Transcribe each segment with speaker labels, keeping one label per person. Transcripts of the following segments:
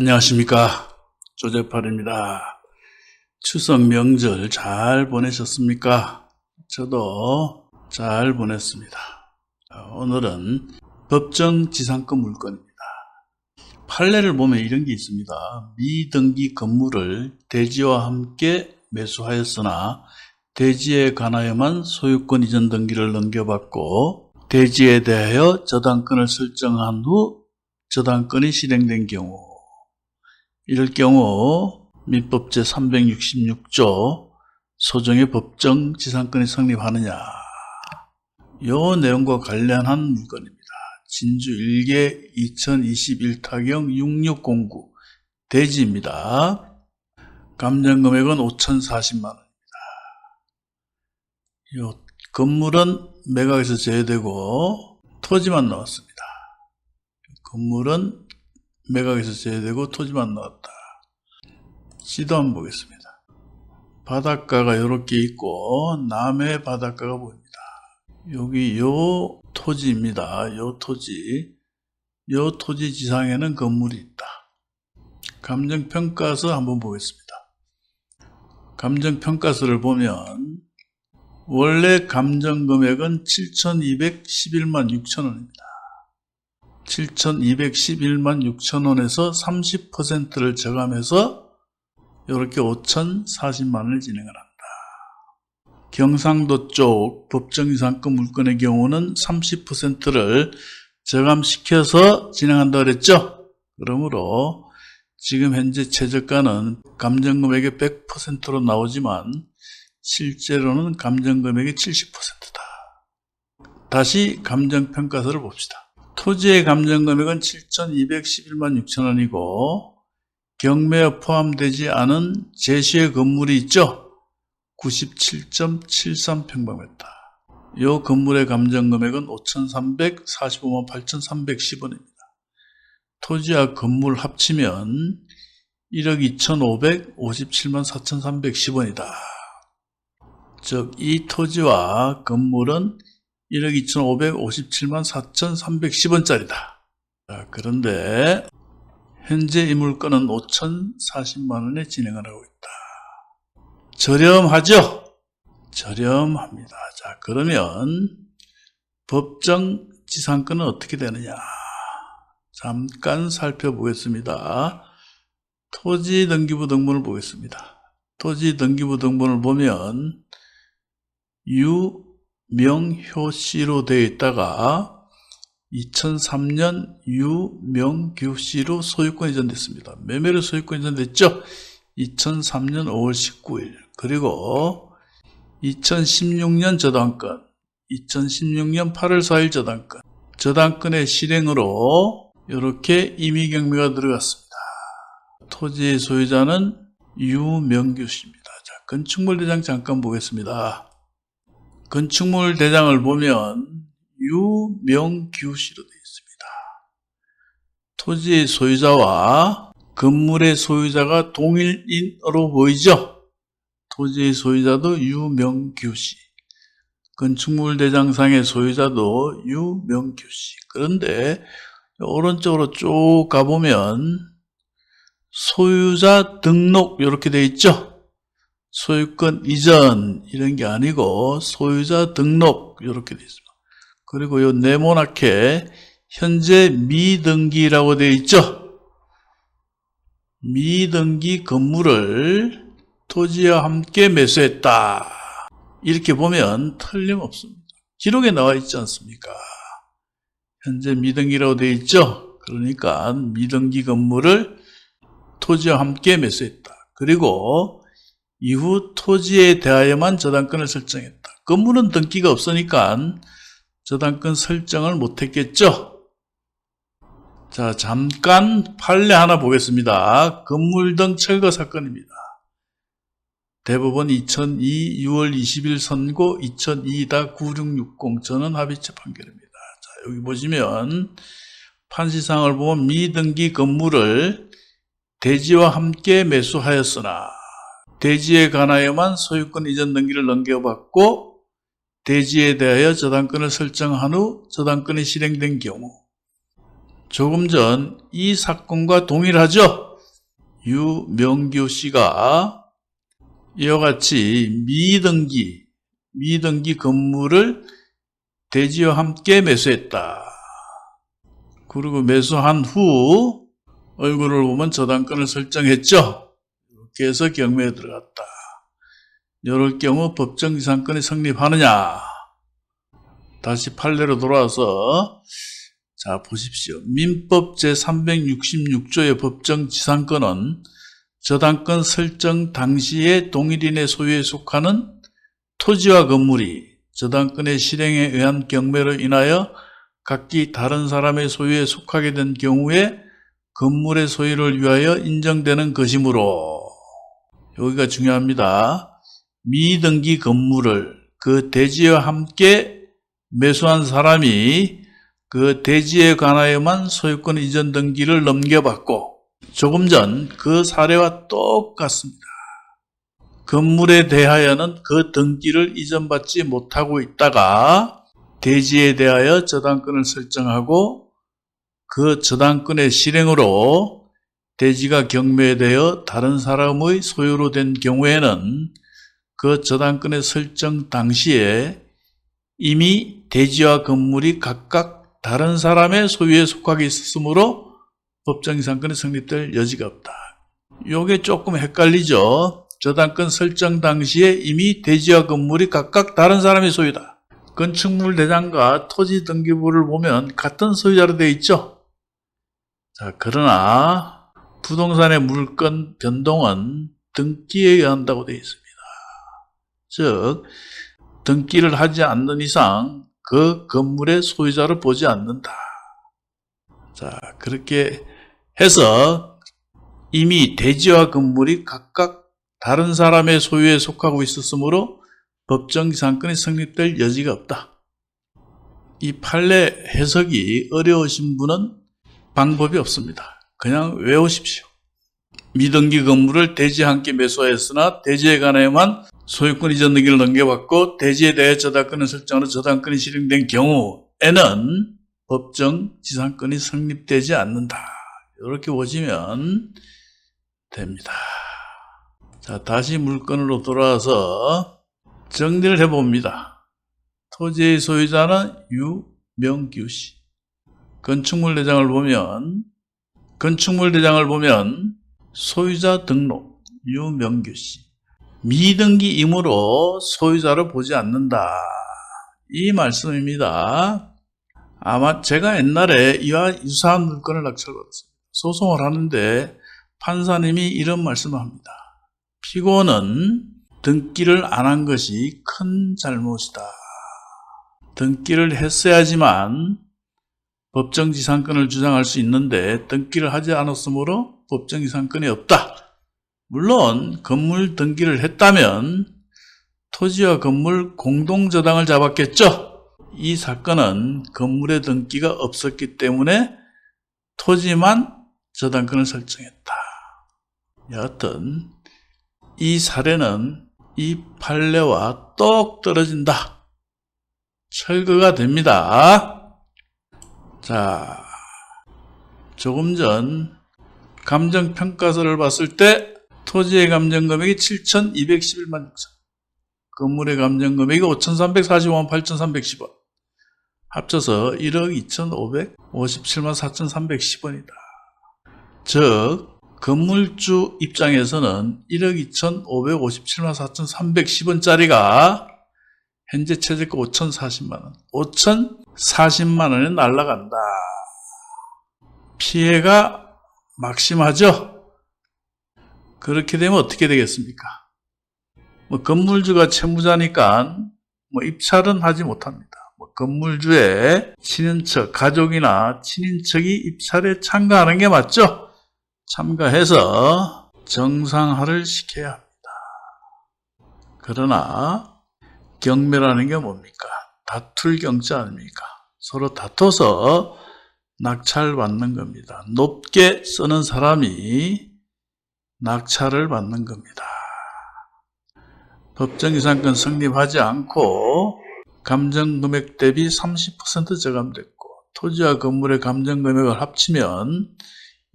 Speaker 1: 안녕하십니까. 조재팔입니다. 추석 명절 잘 보내셨습니까? 저도 잘 보냈습니다. 오늘은 법정지상권 물건입니다. 판례를 보면 이런 게 있습니다. 미등기 건물을 대지와 함께 매수하였으나 대지에 관하여만 소유권 이전 등기를 넘겨받고 대지에 대하여 저당권을 설정한 후 저당권이 실행된 경우, 이럴 경우 민법 제366조 소정의 법정지상권이 성립하느냐, 요 내용과 관련한 물건입니다. 진주 1개 2021타경 6609 대지입니다. 감정금액은 5,040만원입니다. 요 건물은 매각에서 제외되고 토지만 나왔습니다. 건물은 매각에서 제외되고 토지만 나왔다. 지도 한번 보겠습니다. 바닷가가 이렇게 있고 남해 바닷가가 보입니다. 여기 요 토지입니다. 요 토지 지상에는 건물이 있다. 감정평가서 한번 보겠습니다. 감정평가서를 보면 원래 감정금액은 7,211만 6천원입니다. 7,211만 6천원에서 30%를 저감해서 이렇게 5,040만원을 진행을 합니다. 경상도 쪽 법정지상권 물건의 경우는 30%를 저감시켜서 진행한다고 그랬죠? 그러므로 지금 현재 최저가는 감정금액의 100%로 나오지만 실제로는 감정금액의 70%다. 다시 감정평가서를 봅시다. 토지의 감정금액은 7,211만 6천원이고 경매에 포함되지 않은 제시의 건물이 있죠? 97.73평방미터. 이 건물의 감정금액은 5,345만 8,310원입니다. 토지와 건물 합치면 1억 2,557만 4,310원이다. 즉, 이 토지와 건물은 1억 2,557만 4,310원짜리다. 그런데 현재 이 물건은 5,040만원에 진행을 하고 있다. 저렴하죠? 저렴합니다. 자, 그러면 법정지상권은 어떻게 되느냐? 잠깐 살펴보겠습니다. 토지등기부 등본을 보겠습니다. 토지등기부 등본을 보면 유명효씨로 되어 있다가 2003년 유명규씨로 소유권 이전됐습니다. 매매로 소유권 이전됐죠? 2003년 5월 19일. 그리고 2016년 저당권, 2016년 8월 4일 저당권. 저당권의 실행으로 이렇게 임의경매가 들어갔습니다. 토지의 소유자는 유명규씨입니다. 자, 건축물 대장 잠깐 보겠습니다. 건축물 대장을 보면 유명규씨로 되어 있습니다. 토지의 소유자와 건물의 소유자가 동일인으로 보이죠? 토지의 소유자도 유명규씨, 건축물 대장상의 소유자도 유명규씨. 그런데 오른쪽으로 쭉 가보면 소유자 등록 이렇게 되어 있죠? 소유권 이전 이런 게 아니고 소유자 등록 이렇게 되어 있습니다. 그리고 요 네모나게 현재 미등기라고 되어 있죠? 미등기 건물을 토지와 함께 매수했다. 이렇게 보면 틀림없습니다. 기록에 나와 있지 않습니까? 현재 미등기라고 되어 있죠? 그러니까 미등기 건물을 토지와 함께 매수했다. 그리고 이후 토지에 대하여만 저당권을 설정했다. 건물은 등기가 없으니까 저당권 설정을 못했겠죠? 자, 잠깐 판례 하나 보겠습니다. 건물 등 철거 사건입니다. 대법원 2002 6월 20일 선고 2002-9660 전원 합의체 판결입니다. 자, 여기 보시면 판시상을 보면 미등기 건물을 대지와 함께 매수하였으나 대지에 관하여만 소유권 이전 등기를 넘겨받고 대지에 대하여 저당권을 설정한 후 저당권이 실행된 경우, 조금 전 이 사건과 동일하죠? 유명규 씨가 이와 같이 미등기 건물을 대지와 함께 매수했다. 그리고 매수한 후 얼굴을 보면 저당권을 설정했죠. 이렇게 해서 경매에 들어갔다. 이럴 경우 법정지상권이 성립하느냐? 다시 판례로 돌아와서 자 보십시오. 민법 제366조의 법정지상권은 저당권 설정 당시에 동일인의 소유에 속하는 토지와 건물이 저당권의 실행에 의한 경매로 인하여 각기 다른 사람의 소유에 속하게 된 경우에 건물의 소유를 위하여 인정되는 것이므로, 여기가 중요합니다. 미등기 건물을 그 대지와 함께 매수한 사람이 그 대지에 관하여만 소유권 이전 등기를 넘겨받고, 조금 전 그 사례와 똑같습니다. 건물에 대하여는 그 등기를 이전받지 못하고 있다가 대지에 대하여 저당권을 설정하고 그 저당권의 실행으로 대지가 경매되어 다른 사람의 소유로 된 경우에는 그 저당권의 설정 당시에 이미 대지와 건물이 각각 다른 사람의 소유에 속하게 있었으므로 법정지상권이 성립될 여지가 없다. 요게 조금 헷갈리죠. 저당권 설정 당시에 이미 대지와 건물이 각각 다른 사람의 소유다. 건축물 대장과 토지 등기부를 보면 같은 소유자로 되어 있죠. 자, 그러나 부동산의 물건 변동은 등기에 의한다고 되어 있습니다. 즉, 등기를 하지 않는 이상 그 건물의 소유자를 보지 않는다. 자, 그렇게 해서 이미 대지와 건물이 각각 다른 사람의 소유에 속하고 있었으므로 법정지상권이 성립될 여지가 없다. 이 판례 해석이 어려우신 분은 방법이 없습니다. 그냥 외우십시오. 미등기 건물을 대지와 함께 매수하였으나 대지에 관하여만 소유권 이전 등기를 넘겨받고 대지에 대해 저당권을 설정하는 저당권이 실행된 경우에는 법정지상권이 성립되지 않는다. 이렇게 보시면 됩니다. 자, 다시 물건으로 돌아와서 정리를 해봅니다. 토지의 소유자는 유명규 씨. 건축물 대장을 보면 소유자 등록 유명규 씨. 미등기이므로 소유자를 보지 않는다. 이 말씀입니다. 아마 제가 옛날에 이와 유사한 물건을 낙찰받았습니다. 소송을 하는데 판사님이 이런 말씀을 합니다. 피고는 등기를 안 한 것이 큰 잘못이다. 등기를 했어야지만 법정지상권을 주장할 수 있는데 등기를 하지 않았으므로 법정지상권이 없다. 물론 건물 등기를 했다면 토지와 건물 공동저당을 잡았겠죠. 이 사건은 건물의 등기가 없었기 때문에 토지만 저당권을 설정했다. 여하튼 이 사례는 이 판례와 똑 떨어진다. 철거가 됩니다. 자, 조금 전 감정평가서를 봤을 때 토지의 감정금액이 7,211만 6천, 건물의 감정금액이 5,345만 8,310원, 합쳐서 1억 2,557만 4,310원이다. 즉 건물주 입장에서는 1억 2,557만 4,310원짜리가 현재 최저가 5,040만원, 5,040만원에 날아간다. 피해가 막심하죠. 그렇게 되면 어떻게 되겠습니까? 건물주가 채무자니까 입찰은 하지 못합니다. 건물주의 친인척, 가족이나 친인척이 입찰에 참가하는 게 맞죠? 참가해서 정상화를 시켜야 합니다. 그러나 경매라는 게 뭡니까? 다툴 경지 아닙니까? 서로 다퉈서 낙찰받는 겁니다. 높게 쓰는 사람이 낙찰을 받는 겁니다. 법정지상권 성립하지 않고 감정금액 대비 30% 저감됐고 토지와 건물의 감정금액을 합치면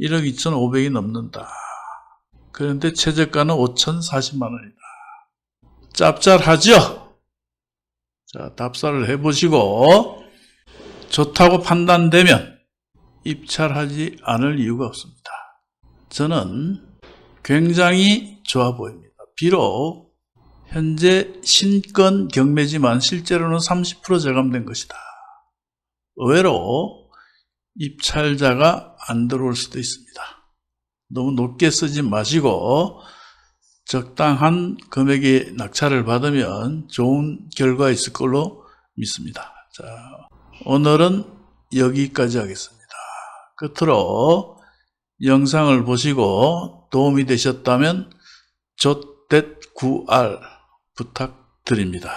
Speaker 1: 1억 2,500이 넘는다. 그런데 최저가는 5,040만 원이다. 짭짤하죠? 자, 답사를 해보시고 좋다고 판단되면 입찰하지 않을 이유가 없습니다. 저는 굉장히 좋아 보입니다. 비록 현재 신권 경매지만 실제로는 30% 절감된 것이다. 의외로 입찰자가 안 들어올 수도 있습니다. 너무 높게 쓰지 마시고 적당한 금액의 낙찰을 받으면 좋은 결과 있을 걸로 믿습니다. 자, 오늘은 여기까지 하겠습니다. 끝으로 영상을 보시고 도움이 되셨다면 조.9r 부탁드립니다.